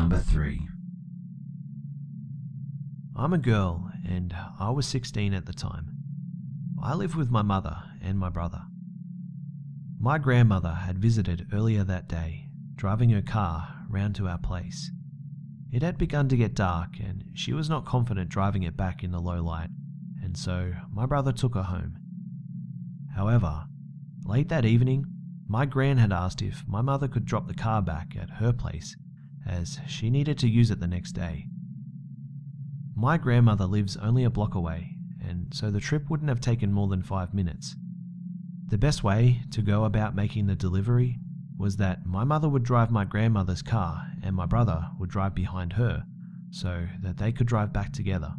number 3. I'm a girl and I was 16 at the time. I live with my mother and my brother. My grandmother had visited earlier that day, driving her car round to our place. It had begun to get dark and she was not confident driving it back in the low light, and so my brother took her home. However, late that evening, my gran had asked if my mother could drop the car back at her place, as she needed to use it the next day. My grandmother lives only a block away, and so the trip wouldn't have taken more than 5 minutes. The best way to go about making the delivery was that my mother would drive my grandmother's car and my brother would drive behind her, so that they could drive back together.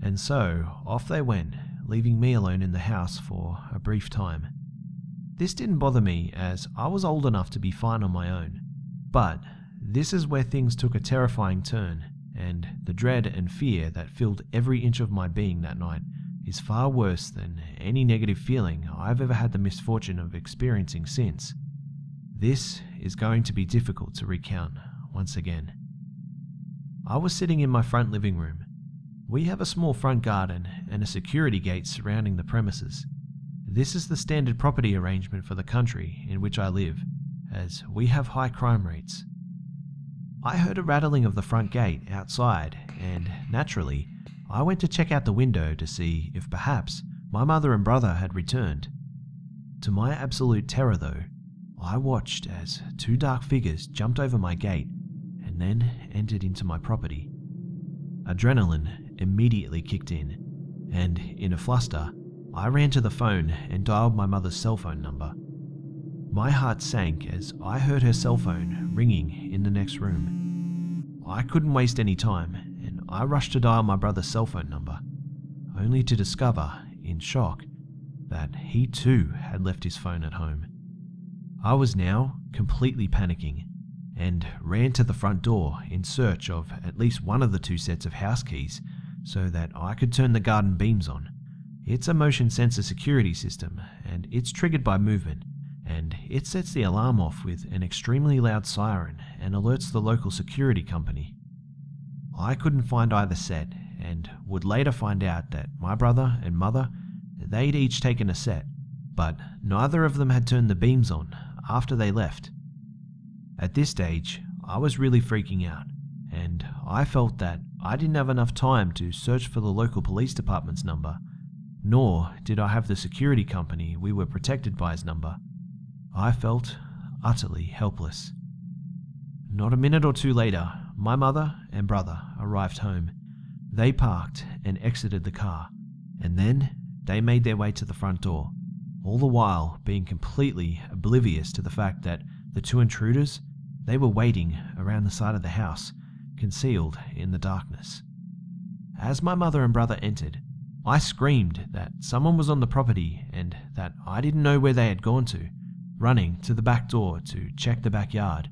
And so off they went, leaving me alone in the house for a brief time. This didn't bother me, as I was old enough to be fine on my own. But this is where things took a terrifying turn, and the dread and fear that filled every inch of my being that night is far worse than any negative feeling I've ever had the misfortune of experiencing since. This is going to be difficult to recount once again. I was sitting in my front living room. We have a small front garden and a security gate surrounding the premises. This is the standard property arrangement for the country in which I live, as we have high crime rates. I heard a rattling of the front gate outside, and naturally, I went to check out the window to see if perhaps my mother and brother had returned. To my absolute terror though, I watched as 2 dark figures jumped over my gate and then entered into my property. Adrenaline immediately kicked in, and in a fluster, I ran to the phone and dialed my mother's cell phone number. My heart sank as I heard her cell phone ringing in the next room. I couldn't waste any time, and I rushed to dial my brother's cell phone number, only to discover, in shock, that he too had left his phone at home. I was now completely panicking, and ran to the front door in search of at least one of the 2 sets of house keys so that I could turn the garden beams on. It's a motion sensor security system, and it's triggered by movement, and it sets the alarm off with an extremely loud siren and alerts the local security company. I couldn't find either set, and would later find out that my brother and mother, they'd each taken a set, but neither of them had turned the beams on after they left. At this stage, I was really freaking out, and I felt that I didn't have enough time to search for the local police department's number, nor did I have the security company we were protected by's number. I felt utterly helpless. Not a minute or 2 later, my mother and brother arrived home. They parked and exited the car, and then they made their way to the front door, all the while being completely oblivious to the fact that the 2 intruders, they were waiting around the side of the house, concealed in the darkness. As my mother and brother entered, I screamed that someone was on the property and that I didn't know where they had gone to, running to the back door to check the backyard.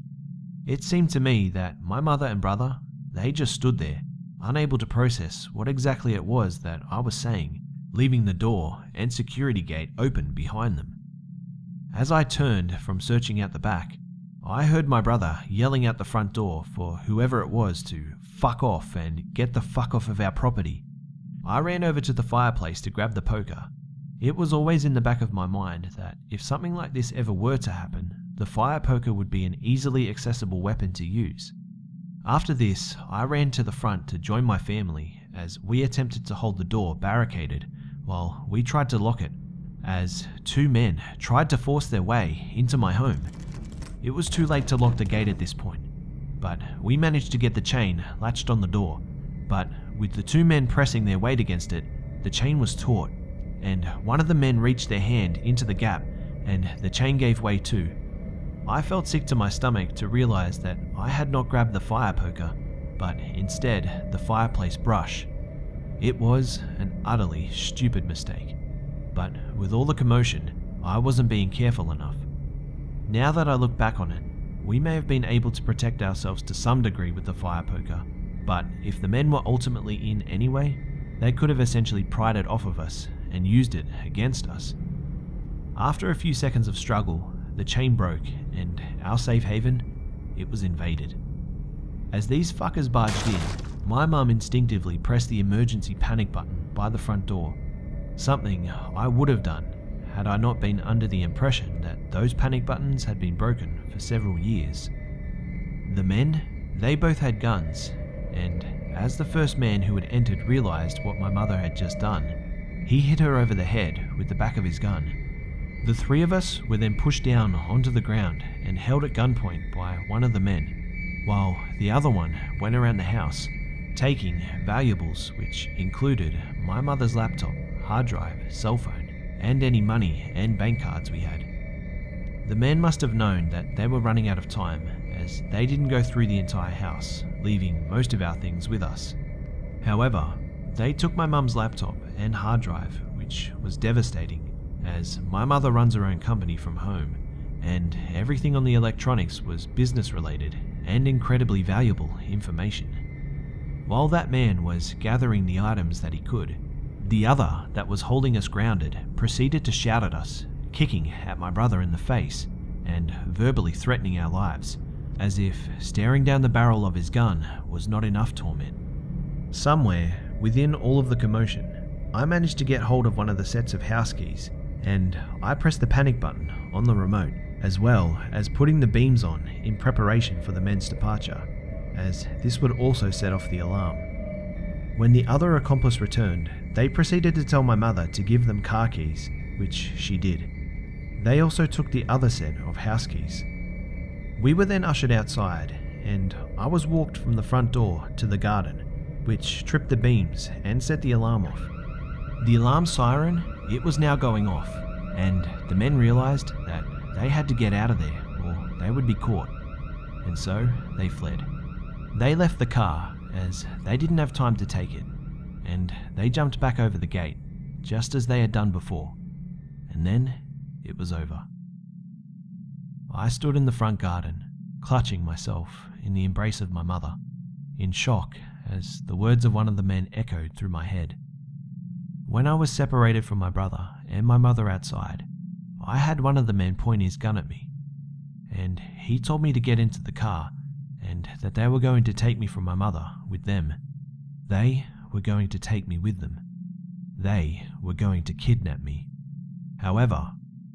It seemed to me that my mother and brother, they just stood there, unable to process what exactly it was that I was saying, leaving the door and security gate open behind them. As I turned from searching out the back, I heard my brother yelling out the front door for whoever it was to fuck off and get the fuck off of our property. I ran over to the fireplace to grab the poker. It was always in the back of my mind that if something like this ever were to happen, the fire poker would be an easily accessible weapon to use. After this, I ran to the front to join my family as we attempted to hold the door barricaded while we tried to lock it, as 2 men tried to force their way into my home. It was too late to lock the gate at this point, but we managed to get the chain latched on the door, but with the 2 men pressing their weight against it, the chain was taut, and one of the men reached their hand into the gap and the chain gave way too. I felt sick to my stomach to realize that I had not grabbed the fire poker, but instead the fireplace brush. It was an utterly stupid mistake, but with all the commotion, I wasn't being careful enough. Now that I look back on it, we may have been able to protect ourselves to some degree with the fire poker, but if the men were ultimately in anyway, they could have essentially pried it off of us and used it against us. After a few seconds of struggle, the chain broke and our safe haven, it was invaded. As these fuckers barged in, my mum instinctively pressed the emergency panic button by the front door, something I would have done had I not been under the impression that those panic buttons had been broken for several years. The men, they both had guns, and as the first man who had entered realised what my mother had just done, he hit her over the head with the back of his gun. The three of us were then pushed down onto the ground and held at gunpoint by one of the men, while the other one went around the house, taking valuables which included my mother's laptop, hard drive, cell phone, and any money and bank cards we had. The men must have known that they were running out of time, as they didn't go through the entire house, leaving most of our things with us. However, they took my mum's laptop and hard drive, which was devastating, as my mother runs her own company from home, and everything on the electronics was business related and incredibly valuable information. While that man was gathering the items that he could, the other that was holding us grounded proceeded to shout at us, kicking at my brother in the face and verbally threatening our lives, as if staring down the barrel of his gun was not enough torment. Somewhere within all of the commotion, I managed to get hold of one of the sets of house keys, and I pressed the panic button on the remote, as well as putting the beams on in preparation for the men's departure, as this would also set off the alarm. When the other accomplice returned, they proceeded to tell my mother to give them car keys, which she did. They also took the other set of house keys. We were then ushered outside, and I was walked from the front door to the garden, which tripped the beams and set the alarm off. The alarm siren, it was now going off, and the men realised that they had to get out of there or they would be caught, and so they fled. They left the car as they didn't have time to take it, and they jumped back over the gate just as they had done before, and then it was over. I stood in the front garden, clutching myself in the embrace of my mother, in shock as the words of one of the men echoed through my head. When I was separated from my brother and my mother outside, I had one of the men point his gun at me, and he told me to get into the car and that they were going to take me from my mother with them. They were going to take me with them. They were going to kidnap me. However,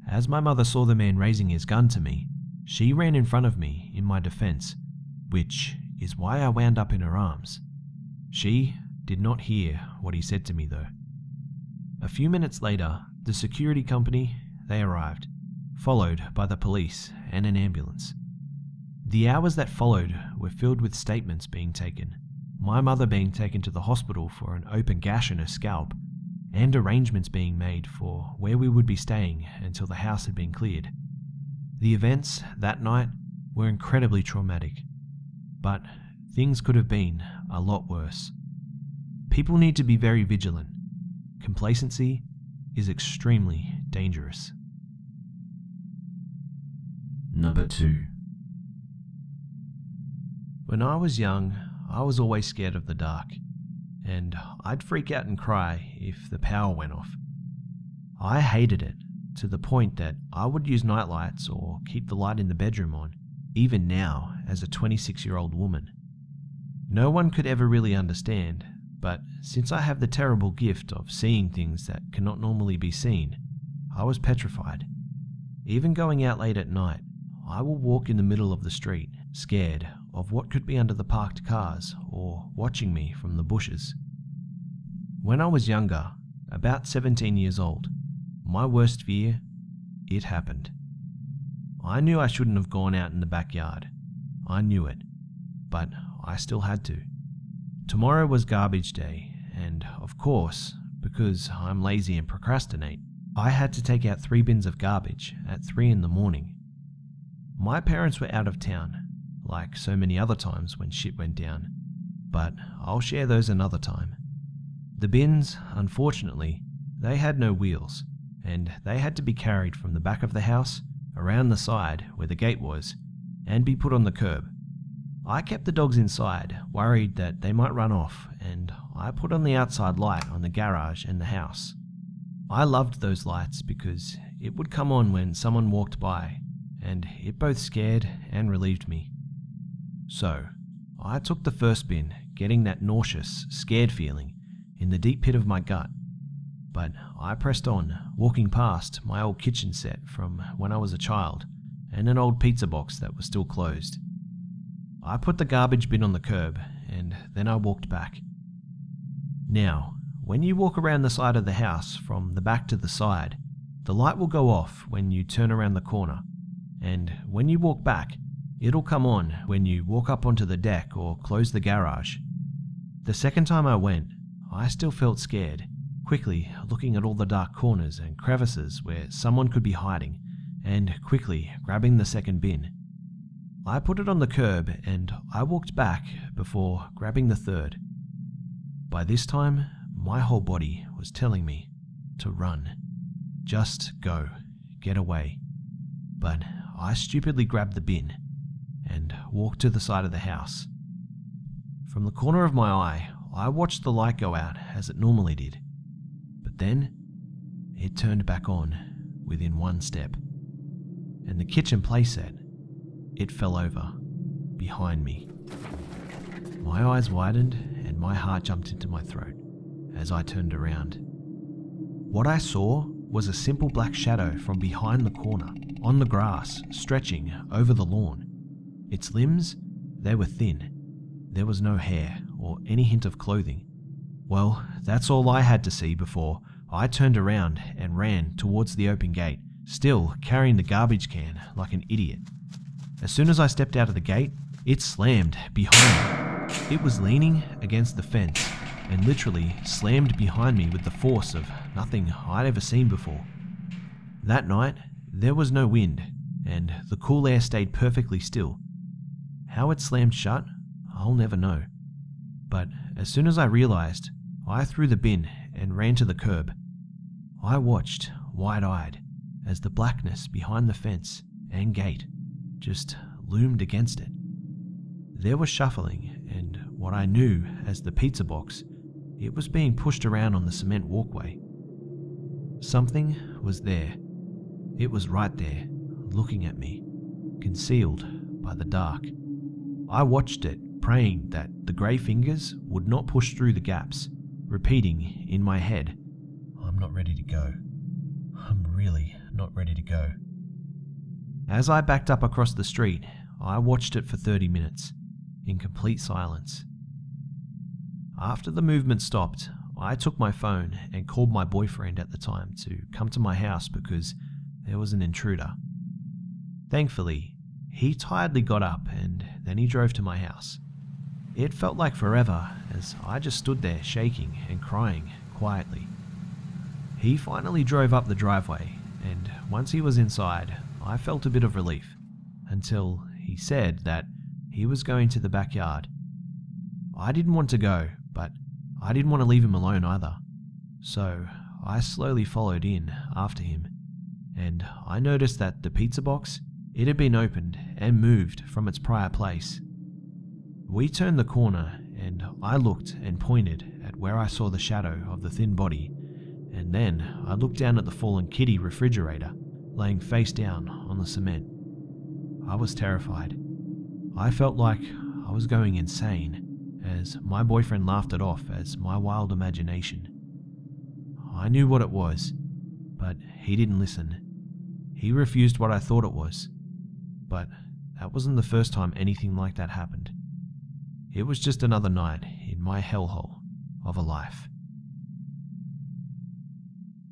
as my mother saw the man raising his gun to me, she ran in front of me in my defense, which is why I wound up in her arms. She did not hear what he said to me though. A few minutes later, the security company, they arrived, followed by the police and an ambulance. The hours that followed were filled with statements being taken, my mother being taken to the hospital for an open gash in her scalp, and arrangements being made for where we would be staying until the house had been cleared. The events that night were incredibly traumatic, but things could have been a lot worse. People need to be very vigilant. Complacency is extremely dangerous. Number 2. When I was young, I was always scared of the dark, and I'd freak out and cry if the power went off. I hated it, to the point that I would use nightlights or keep the light in the bedroom on, even now as a 26-year-old woman. No one could ever really understand, but since I have the terrible gift of seeing things that cannot normally be seen, I was petrified. Even going out late at night, I will walk in the middle of the street, scared of what could be under the parked cars or watching me from the bushes. When I was younger, about 17 years old, my worst fear, it happened. I knew I shouldn't have gone out in the backyard. I knew it, but I still had to. Tomorrow was garbage day, and of course, because I'm lazy and procrastinate, I had to take out 3 bins of garbage at 3 in the morning. My parents were out of town, like so many other times when shit went down, but I'll share those another time. The bins, unfortunately, they had no wheels, and they had to be carried from the back of the house, around the side where the gate was, and be put on the curb. I kept the dogs inside, worried that they might run off, and I put on the outside light on the garage and the house. I loved those lights because it would come on when someone walked by, and it both scared and relieved me. So, I took the first bin, getting that nauseous, scared feeling in the deep pit of my gut. But I pressed on, walking past my old kitchen set from when I was a child and an old pizza box that was still closed. I put the garbage bin on the curb and then I walked back. Now, when you walk around the side of the house from the back to the side, the light will go off when you turn around the corner, and when you walk back, it'll come on when you walk up onto the deck or close the garage. The second time I went, I still felt scared, quickly looking at all the dark corners and crevices where someone could be hiding, and quickly grabbing the second bin. I put it on the curb and I walked back before grabbing the third. By this time, my whole body was telling me to run. Just go, get away. But I stupidly grabbed the bin and walked to the side of the house. From the corner of my eye, I watched the light go out as it normally did. But then, it turned back on within one step. And the kitchen playset, it fell over behind me. My eyes widened and my heart jumped into my throat as I turned around. What I saw was a simple black shadow from behind the corner, on the grass, stretching over the lawn. Its limbs, they were thin. There was no hair or any hint of clothing. Well, that's all I had to see before I turned around and ran towards the open gate, still carrying the garbage can like an idiot. As soon as I stepped out of the gate, it slammed behind me. It was leaning against the fence and literally slammed behind me with the force of nothing I'd ever seen before. That night, there was no wind, and the cool air stayed perfectly still. How it slammed shut, I'll never know. But as soon as I realized, I threw the bin and ran to the curb. I watched, wide-eyed, as the blackness behind the fence and gate just loomed against it. There was shuffling, and what I knew as the pizza box, it was being pushed around on the cement walkway. Something was there. It was right there, looking at me, concealed by the dark. I watched it, praying that the grey fingers would not push through the gaps, repeating in my head, "I'm not ready to go. I'm really not ready to go." As I backed up across the street, I watched it for 30 minutes, in complete silence. After the movement stopped, I took my phone and called my boyfriend at the time to come to my house because there was an intruder. Thankfully, he tiredly got up and then he drove to my house. It felt like forever as I just stood there shaking and crying quietly. He finally drove up the driveway, and once he was inside, I felt a bit of relief, until he said that he was going to the backyard. I didn't want to go, but I didn't want to leave him alone either. So I slowly followed in after him, and I noticed that the pizza box, it had been opened and moved from its prior place. We turned the corner and I looked and pointed at where I saw the shadow of the thin body, and then I looked down at the fallen kitty refrigerator laying face down on the cement. I was terrified. I felt like I was going insane as my boyfriend laughed it off as my wild imagination. I knew what it was, but he didn't listen. He refused what I thought it was. But that wasn't the first time anything like that happened. It was just another night in my hellhole of a life.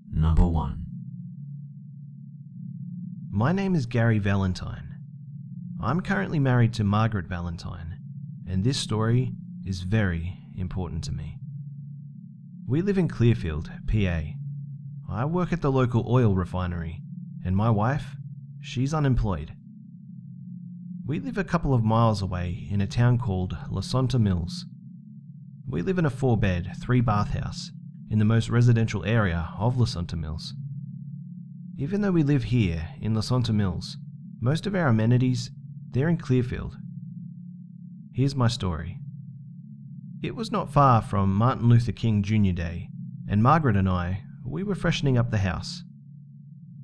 Number 1. My name is Gary Valentine. I'm currently married to Margaret Valentine, and this story is very important to me. We live in Clearfield, PA. I work at the local oil refinery, and my wife, she's unemployed. We live a couple of miles away in a town called Lasonta Mills. We live in a 4-bed, 3-bath house in the most residential area of Lasonta Mills. Even though we live here in Lasonta Mills, most of our amenities, they're in Clearfield. Here's my story. It was not far from Martin Luther King Jr. Day, and Margaret and I, we were freshening up the house.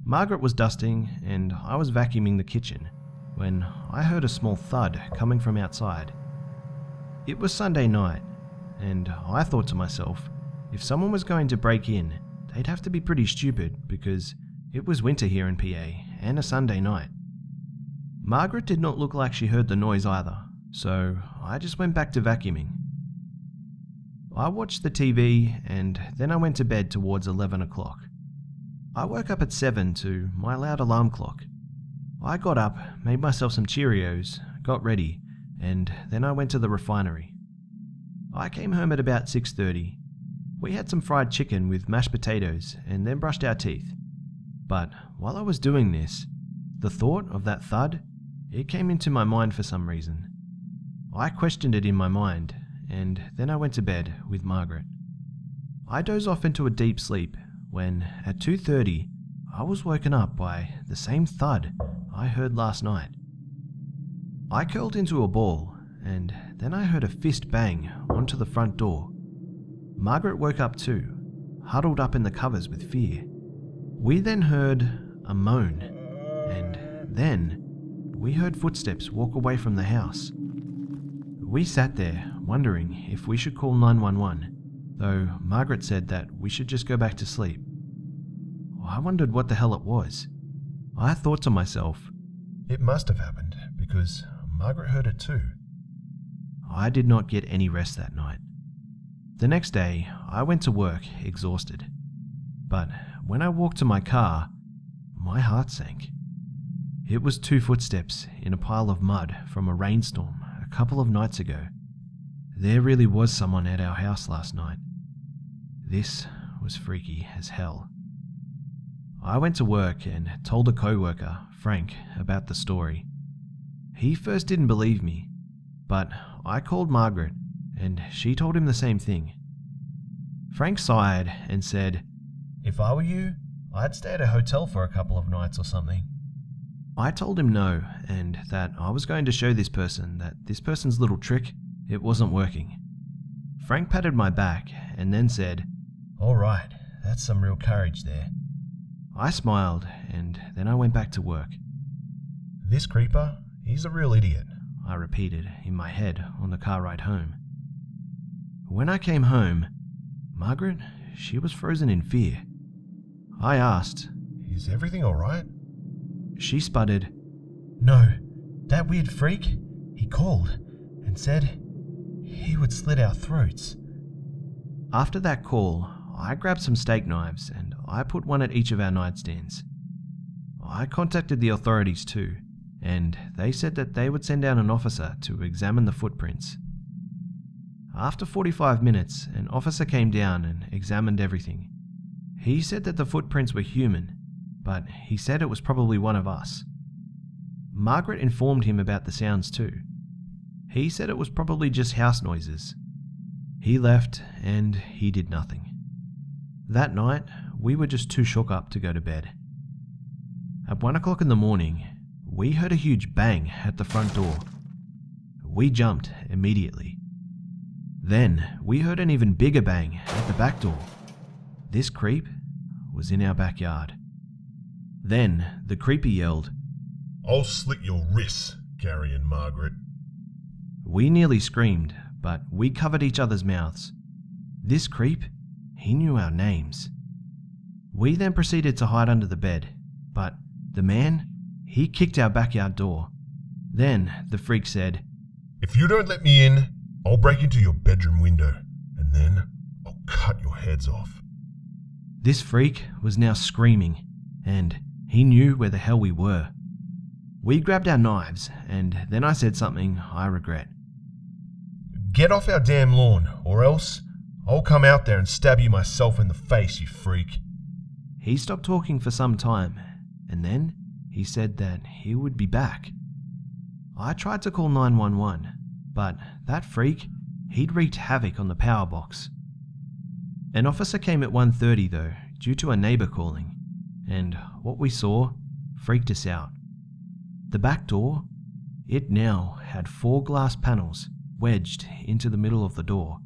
Margaret was dusting and I was vacuuming the kitchen when I heard a small thud coming from outside. It was Sunday night, and I thought to myself, if someone was going to break in, they'd have to be pretty stupid because it was winter here in PA and a Sunday night. Margaret did not look like she heard the noise either, so I just went back to vacuuming. I watched the TV and then I went to bed towards 11 o'clock. I woke up at 7 to my loud alarm clock. I got up, made myself some Cheerios, got ready, and then I went to the refinery. I came home at about 6:30. We had some fried chicken with mashed potatoes and then brushed our teeth. But while I was doing this, the thought of that thud, it came into my mind for some reason. I questioned it in my mind, and then I went to bed with Margaret. I dozed off into a deep sleep when, at 2:30, I was woken up by the same thud I heard last night. I curled into a ball, and then I heard a fist bang onto the front door. Margaret woke up too, huddled up in the covers with fear. We then heard a moan, and then we heard footsteps walk away from the house. We sat there, wondering if we should call 911, though Margaret said that we should just go back to sleep. I wondered what the hell it was. I thought to myself, it must have happened because Margaret heard it too. I did not get any rest that night. The next day, I went to work exhausted. But when I walked to my car, my heart sank. It was 2 footsteps in a pile of mud from a rainstorm a couple of nights ago. There really was someone at our house last night. This was freaky as hell. I went to work and told a co-worker, Frank, about the story. He first didn't believe me, but I called Margaret and she told him the same thing. Frank sighed and said, if I were you, I'd stay at a hotel for a couple of nights or something. I told him no, and that I was going to show this person that this person's little trick, it wasn't working. Frank patted my back and then said, all right, that's some real courage there. I smiled and then I went back to work. This creeper, he's a real idiot, I repeated in my head on the car ride home. When I came home, Margaret, she was frozen in fear. I asked, is everything all right? She sputtered, no, that weird freak, he called and said he would slit our throats. After that call, I grabbed some steak knives and I put one at each of our nightstands. I contacted the authorities too, and they said that they would send down an officer to examine the footprints. After 45 minutes, an officer came down and examined everything. He said that the footprints were human, but he said it was probably one of us. Margaret informed him about the sounds too. He said it was probably just house noises. He left and he did nothing. That night, we were just too shook up to go to bed. At 1 o'clock in the morning, we heard a huge bang at the front door. We jumped immediately. Then we heard an even bigger bang at the back door. This creep was in our backyard. Then the creeper yelled, I'll slit your wrists, Gary and Margaret. We nearly screamed, but we covered each other's mouths. This creep, he knew our names. We then proceeded to hide under the bed, but the man, he kicked our backyard door. Then the freak said, if you don't let me in, I'll break into your bedroom window, and then I'll cut your heads off. This freak was now screaming, and he knew where the hell we were. We grabbed our knives, and then I said something I regret. Get off our damn lawn, or else I'll come out there and stab you myself in the face, you freak. He stopped talking for some time, and then he said that he would be back. I tried to call 911, but that freak, he'd wreaked havoc on the power box. An officer came at 1:30 though, due to a neighbour calling, and what we saw freaked us out. The back door, it now had 4 glass panels wedged into the middle of the door,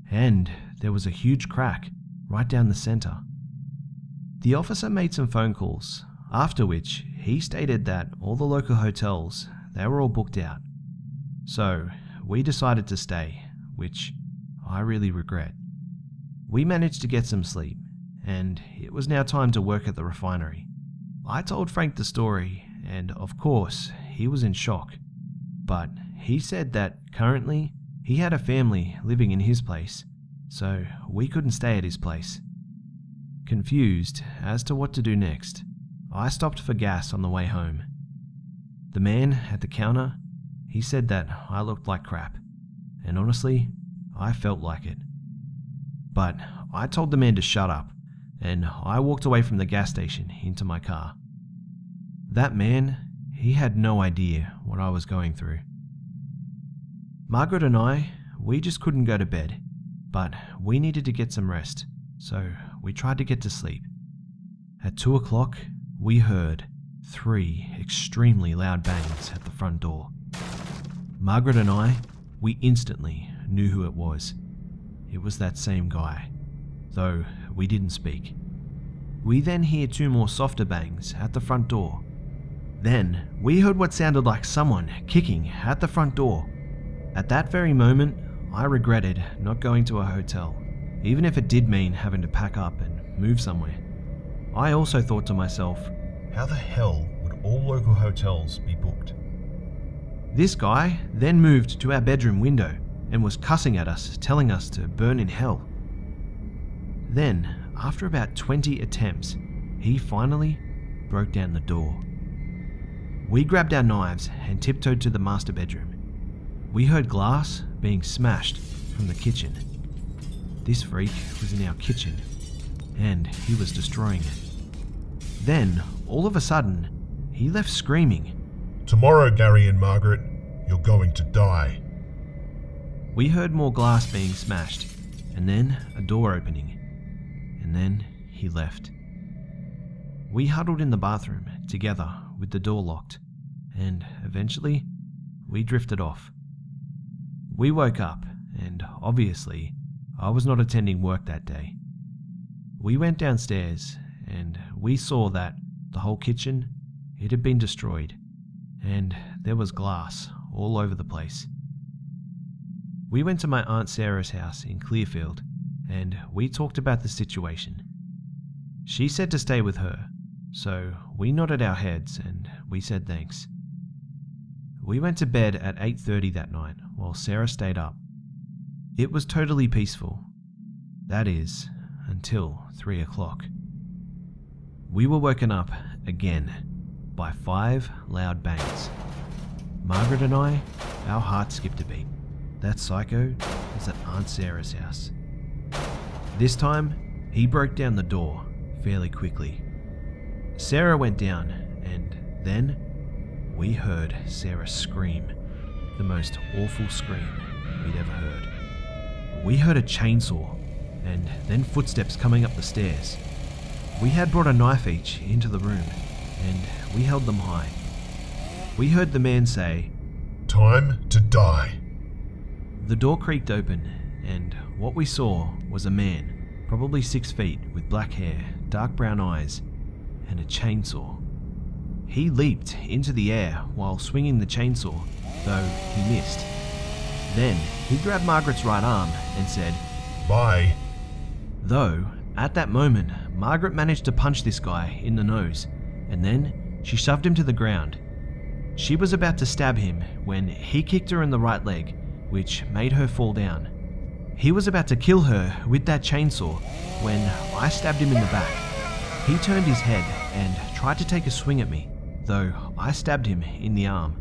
and there was a huge crack right down the centre. The officer made some phone calls, after which he stated that all the local hotels, they were all booked out. So we decided to stay, which I really regret. We managed to get some sleep, and it was now time to work at the refinery. I told Frank the story, and of course, he was in shock. But he said that currently, he had a family living in his place, so we couldn't stay at his place. Confused as to what to do next, I stopped for gas on the way home. The man at the counter, he said that I looked like crap, and honestly, I felt like it. But I told the man to shut up, and I walked away from the gas station into my car. That man, he had no idea what I was going through. Margaret and I, we just couldn't go to bed, but we needed to get some rest, so we tried to get to sleep. At 2 o'clock, we heard 3 extremely loud bangs at the front door. Margaret and I, we instantly knew who it was. It was that same guy, though we didn't speak. We then hear 2 more softer bangs at the front door. Then we heard what sounded like someone kicking at the front door. At that very moment, I regretted not going to a hotel, even if it did mean having to pack up and move somewhere. I also thought to myself, how the hell would all local hotels be booked? This guy then moved to our bedroom window and was cussing at us, telling us to burn in hell. Then, after about 20 attempts, he finally broke down the door. We grabbed our knives and tiptoed to the master bedroom. We heard glass being smashed from the kitchen. This freak was in our kitchen, and he was destroying it. Then, all of a sudden, he left screaming, "Tomorrow, Gary and Margaret, you're going to die." We heard more glass being smashed, and then a door opening, and then he left. We huddled in the bathroom together with the door locked, and eventually we drifted off. We woke up, and obviously I was not attending work that day. We went downstairs, and we saw that the whole kitchen, it had been destroyed, and there was glass all over the place. We went to my Aunt Sarah's house in Clearfield, and we talked about the situation. She said to stay with her, so we nodded our heads and we said thanks. We went to bed at 8:30 that night while Sarah stayed up. It was totally peaceful. That is, until 3 o'clock. We were woken up again by 5 loud bangs. Margaret and I, our hearts skipped a beat. That psycho was at Aunt Sarah's house. This time, he broke down the door fairly quickly. Sarah went down, and then we heard Sarah scream, the most awful scream we'd ever heard. We heard a chainsaw, and then footsteps coming up the stairs. We had brought a knife each into the room, and we held them high. We heard the man say, "Time to die." The door creaked open, and what we saw was a man, probably 6 feet, with black hair, dark brown eyes, and a chainsaw. He leaped into the air while swinging the chainsaw, though he missed. Then he grabbed Margaret's right arm and said, "Bye." Though, at that moment, Margaret managed to punch this guy in the nose, and then she shoved him to the ground. She was about to stab him when he kicked her in the right leg, which made her fall down. He was about to kill her with that chainsaw when I stabbed him in the back. He turned his head and tried to take a swing at me, though I stabbed him in the arm.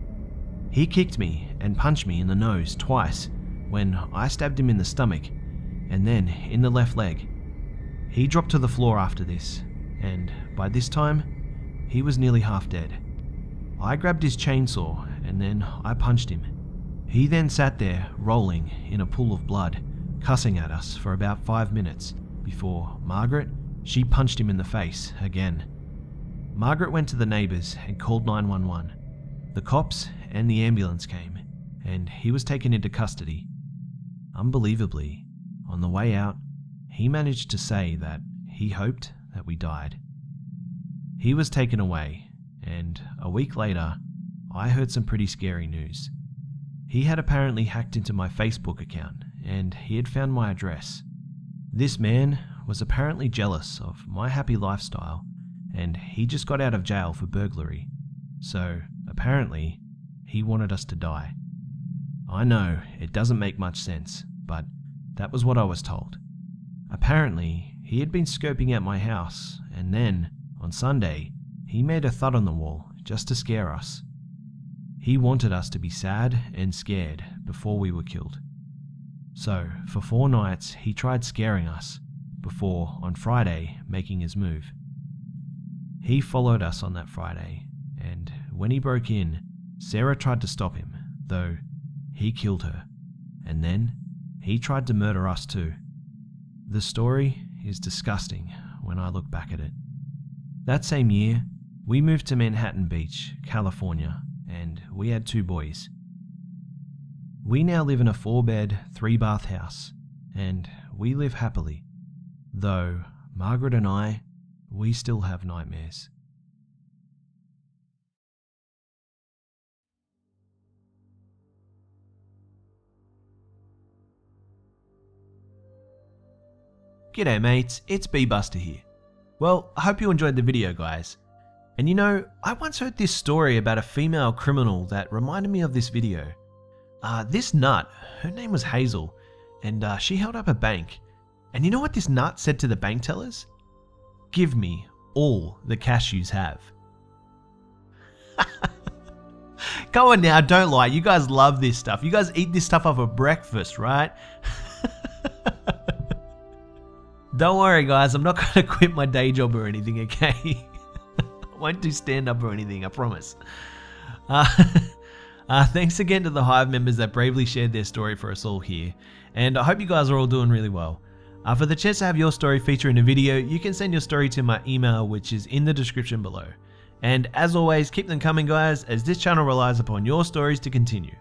He kicked me and punched me in the nose twice when I stabbed him in the stomach, and then in the left leg. He dropped to the floor after this, and by this time, he was nearly half dead. I grabbed his chainsaw and then I punched him. He then sat there rolling in a pool of blood, cussing at us for about 5 minutes before Margaret, she punched him in the face again. Margaret went to the neighbours and called 911. The cops and the ambulance came, and he was taken into custody. Unbelievably, on the way out, he managed to say that he hoped that we died. He was taken away, and a week later, I heard some pretty scary news. he had apparently hacked into my Facebook account and he had found my address. This man was apparently jealous of my happy lifestyle and he just got out of jail for burglary. So apparently he wanted us to die. I know it doesn't make much sense, but that was what I was told. Apparently he had been scoping out my house and then on Sunday he made a thud on the wall just to scare us. He wanted us to be sad and scared before we were killed. So for 4 nights he tried scaring us before on Friday making his move. He followed us on that Friday, and when he broke in, Sarah tried to stop him, though he killed her, and then he tried to murder us too. The story is disgusting when I look back at it. That same year, we moved to Manhattan Beach, California, and we had 2 boys. We now live in a 4-bed, 3-bath house, and we live happily, though Margaret and I, we still have nightmares. G'day mates, it's Busta here. Well, I hope you enjoyed the video guys. And you know, I once heard this story about a female criminal that reminded me of this video. This nut, her name was Hazel, and she held up a bank. And you know what this nut said to the bank tellers? Give me all the cash yous have. Come on now, don't lie, you guys love this stuff. You guys eat this stuff up for breakfast, right? Don't worry guys, I'm not going to quit my day job or anything, okay? I won't do stand up or anything, I promise. Thanks again to the Hive members that bravely shared their story for us all here. And I hope you guys are all doing really well. For the chance to have your story feature in a video, you can send your story to my email, which is in the description below. And as always, keep them coming guys, as this channel relies upon your stories to continue.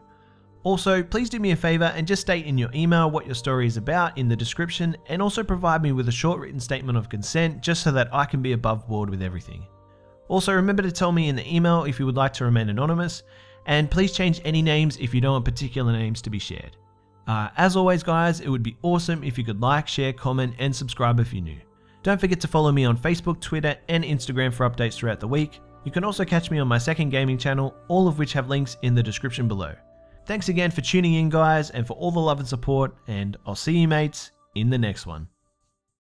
Also, please do me a favor and just state in your email what your story is about in the description, and also provide me with a short written statement of consent just so that I can be above board with everything. Also, remember to tell me in the email if you would like to remain anonymous, and please change any names if you don't want particular names to be shared. As always guys, it would be awesome if you could like, share, comment, and subscribe if you're new. Don't forget to follow me on Facebook, Twitter, and Instagram for updates throughout the week. You can also catch me on my second gaming channel, all of which have links in the description below. Thanks again for tuning in guys, and for all the love and support, and I'll see you mates in the next one.